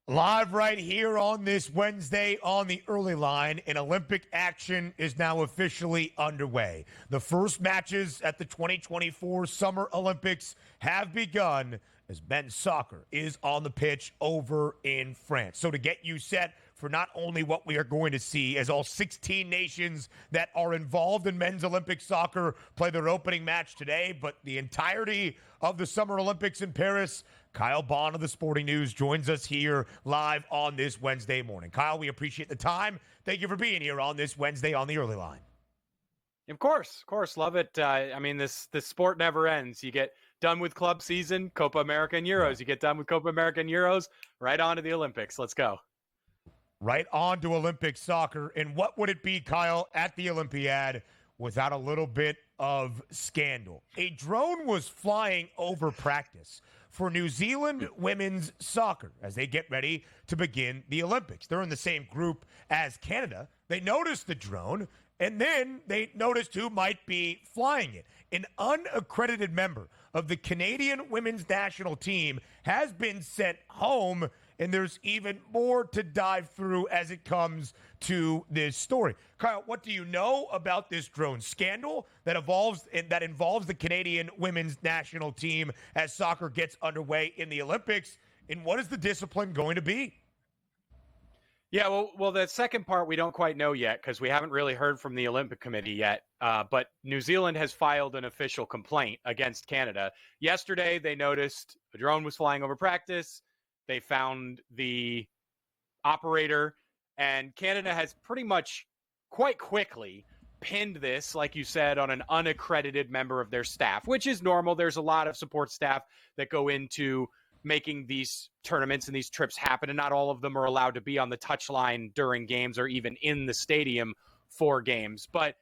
Live right here on this Wednesday on the early line, and Olympic action is now officially underway. The first matches at the 2024 Summer Olympics have begun as men's soccer is on the pitch over in France. So to get you set for not only what we are going to see as all 16 nations that are involved in men's Olympic soccer play their opening match today, but the entirety of the Summer Olympics in Paris, Kyle Bonn of the Sporting News joins us here live on this Wednesday morning. Kyle, we appreciate the time. Thank you for being here on this Wednesday on the early line. Of course. Love it. This sport never ends. You get done with club season, Copa America and Euros. You get done with Copa America and Euros, right on to the Olympics. Let's go. Right on to Olympic soccer. And what would it be, Kyle, at the Olympiad without a little bit of scandal? A drone was flying over practice for New Zealand women's soccer as they get ready to begin the Olympics. They're in the same group as Canada. They noticed the drone, and then they noticed who might be flying it. An unaccredited member of the Canadian women's national team has been sent home, and there's even more to dive through as it comes to this story. Kyle, what do you know about this drone scandal that involves the Canadian women's national team as soccer gets underway in the Olympics? And what is the discipline going to be? Yeah, well, the second part we don't quite know yet because we haven't really heard from the Olympic Committee yet. But New Zealand has filed an official complaint against Canada. Yesterday, they noticed a drone was flying over practice. They found the operator, and Canada has pretty much quite quickly pinned this, like you said, on an unaccredited member of their staff, which is normal. There's a lot of support staff that go into making these tournaments and these trips happen, and not all of them are allowed to be on the touchline during games or even in the stadium for games. But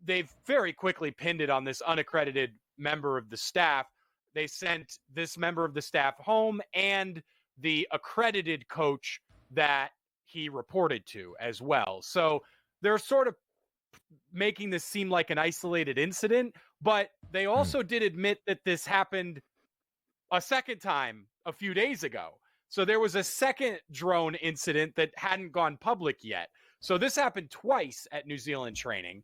they've very quickly pinned it on this unaccredited member of the staff. They sent this member of the staff home and the accredited coach that he reported to as well. So they're sort of making this seem like an isolated incident, but they also did admit that this happened a second time a few days ago. So there was a second drone incident that hadn't gone public yet. So this happened twice at New Zealand training.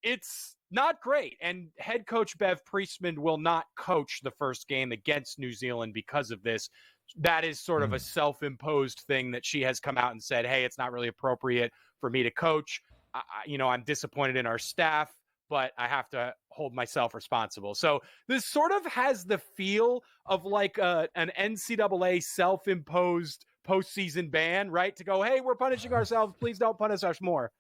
It's not great. And head coach Bev Priestman will not coach the first game against New Zealand because of this. That is sort of a self-imposed thing that she has come out and said, hey, it's not really appropriate for me to coach. I'm disappointed in our staff, but I have to hold myself responsible. So this sort of has the feel of like an NCAA self-imposed postseason ban, right? To go, hey, we're punishing ourselves. Please don't punish us more.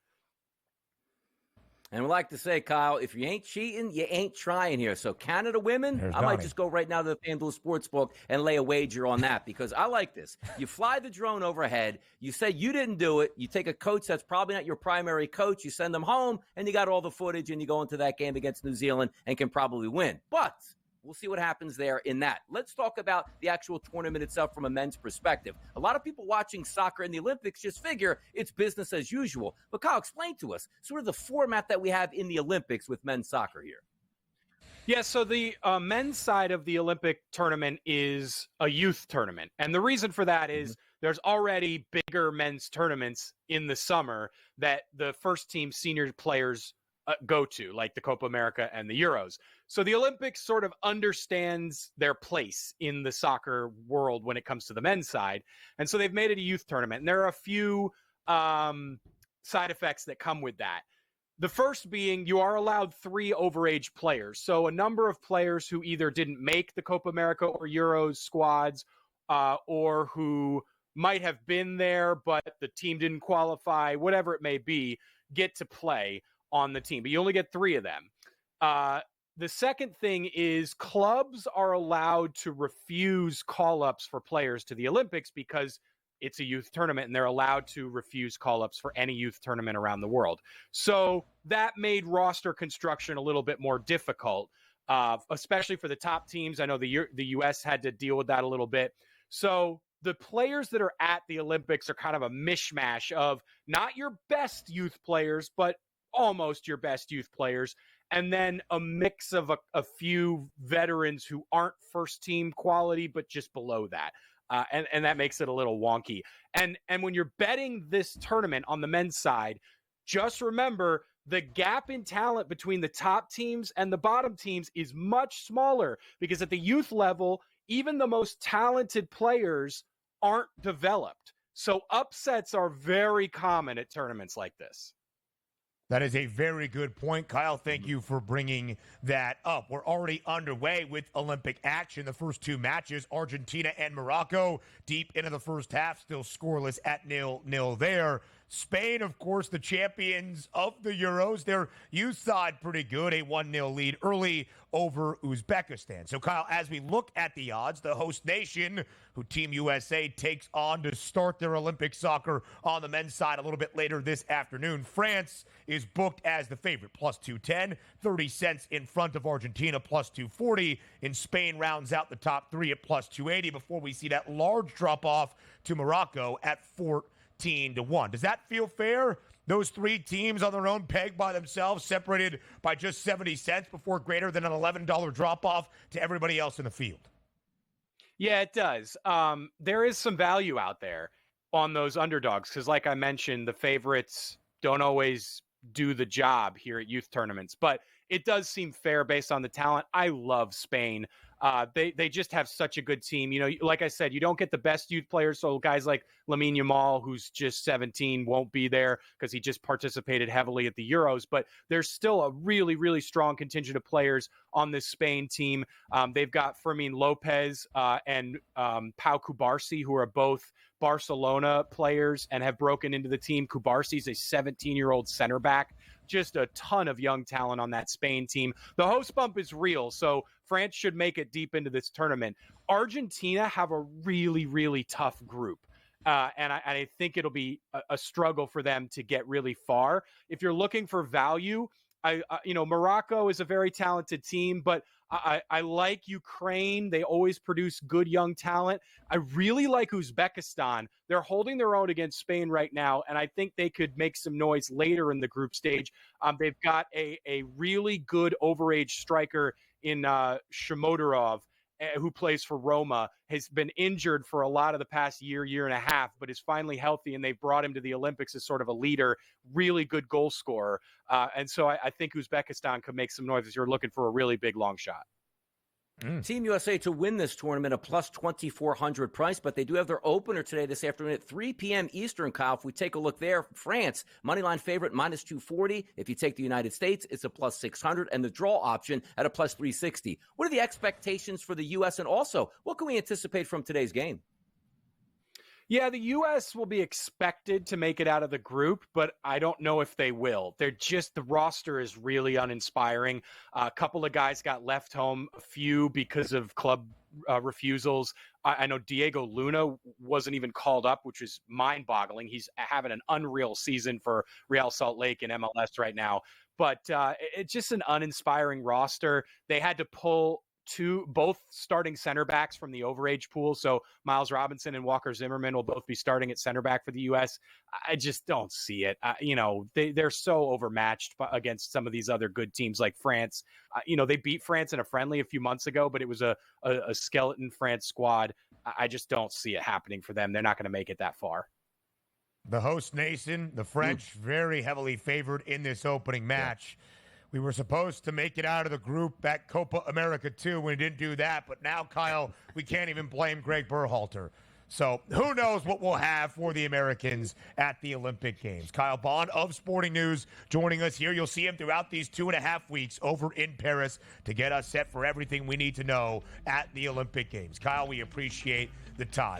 And we like to say, Kyle, if you ain't cheating, you ain't trying here. So Canada women, I might just go right now to the FanDuel Sportsbook and lay a wager on that because I like this. You fly the drone overhead. You say you didn't do it. You take a coach that's probably not your primary coach. You send them home, and you got all the footage, and you go into that game against New Zealand and can probably win. But we'll see what happens there in that. Let's talk about the actual tournament itself from a men's perspective. A lot of people watching soccer in the Olympics just figure it's business as usual. But Kyle, explain to us sort of the format that we have in the Olympics with men's soccer here. Yeah, so the men's side of the Olympic tournament is a youth tournament. And the reason for that is there's already bigger men's tournaments in the summer that the first team senior players go to, like the Copa America and the Euros. So the Olympics sort of understands their place in the soccer world when it comes to the men's side. And so they've made it a youth tournament. And there are a few side effects that come with that. The first being you are allowed 3 overage players. So a number of players who either didn't make the Copa America or Euros squads or who might have been there, but the team didn't qualify, whatever it may be, get to play on the team. But you only get 3 of them. The second thing is clubs are allowed to refuse call-ups for players to the Olympics because it's a youth tournament and they're allowed to refuse call-ups for any youth tournament around the world. So that made roster construction a little bit more difficult, especially for the top teams. I know the U.S. had to deal with that a little bit. So the players that are at the Olympics are kind of a mishmash of not your best youth players, but almost your best youth players, and then a mix of a few veterans who aren't first team quality, but just below that. and that makes it a little wonky. And when you're betting this tournament on the men's side, just remember the gap in talent between the top teams and the bottom teams is much smaller, because at the youth level, even the most talented players aren't developed. So upsets are very common at tournaments like this. That is a very good point, Kyle. Thank you for bringing that up. We're already underway with Olympic action. The first two matches, Argentina and Morocco, deep into the first half, still scoreless at 0-0 there. Spain, of course, the champions of the Euros. Their youth side pretty good, a 1-0 lead early over Uzbekistan. So, Kyle, as we look at the odds, the host nation, who Team USA takes on to start their Olympic soccer on the men's side a little bit later this afternoon, France is booked as the favorite, plus 210, 30 cents in front of Argentina, plus 240. And Spain rounds out the top three at plus 280 before we see that large drop-off to Morocco at 14-1. Does that feel fair? Those three teams on their own peg by themselves, separated by just 70 cents before greater than an $11 drop-off to everybody else in the field. Yeah, it does. There is some value out there on those underdogs because, like I mentioned, the favorites don't always do the job here at youth tournaments. But it does seem fair based on the talent. I love Spain. They just have such a good team. You know, like I said, you don't get the best youth players. So guys like Lamine Yamal, who's just 17, won't be there because he just participated heavily at the Euros. But there's still a really, really strong contingent of players on this Spain team. They've got Fermin Lopez and Pau Cubarsí, who are both Barcelona players and have broken into the team. Cubarsi's a 17-year-old center back. Just a ton of young talent on that Spain team. The host bump is real, so France should make it deep into this tournament. Argentina have a really, really tough group, and I think it'll be a struggle for them to get really far. If you're looking for value, Morocco is a very talented team, but I like Ukraine. They always produce good young talent. I really like Uzbekistan. They're holding their own against Spain right now, and I think they could make some noise later in the group stage. They've got a really good overage striker in Shomotarov, who plays for Roma, has been injured for a lot of the past year and a half, but is finally healthy, and they've brought him to the Olympics as sort of a leader, really good goal scorer. And so I think Uzbekistan could make some noise if you're looking for a really big long shot. Team USA to win this tournament, a plus 2,400 price, but they do have their opener today this afternoon at 3 p.m. Eastern, Kyle. If we take a look there, France, moneyline favorite, minus 240. If you take the United States, it's a plus 600, and the draw option at a plus 360. What are the expectations for the U.S., and also, what can we anticipate from today's game? Yeah, the U.S. will be expected to make it out of the group, but I don't know if they will. The roster is really uninspiring. A couple of guys got left home, a few because of club refusals. I know Diego Luna wasn't even called up, which is mind-boggling. He's having an unreal season for Real Salt Lake in MLS right now. But it's just an uninspiring roster. They had to pull both starting center backs from the overage pool. So Miles Robinson and Walker Zimmerman will both be starting at center back for the U.S. I just don't see it. They're so overmatched against some of these other good teams like France. They beat France in a friendly a few months ago, but it was a skeleton France squad. I just don't see it happening for them. They're not going to make it that far. The host nation, the French, very heavily favored in this opening match. Yeah. We were supposed to make it out of the group at Copa America 2. We didn't do that. But now, Kyle, we can't even blame Greg Berhalter. So who knows what we'll have for the Americans at the Olympic Games. Kyle Bonn of Sporting News joining us here. You'll see him throughout these 2.5 weeks over in Paris to get us set for everything we need to know at the Olympic Games. Kyle, we appreciate the time.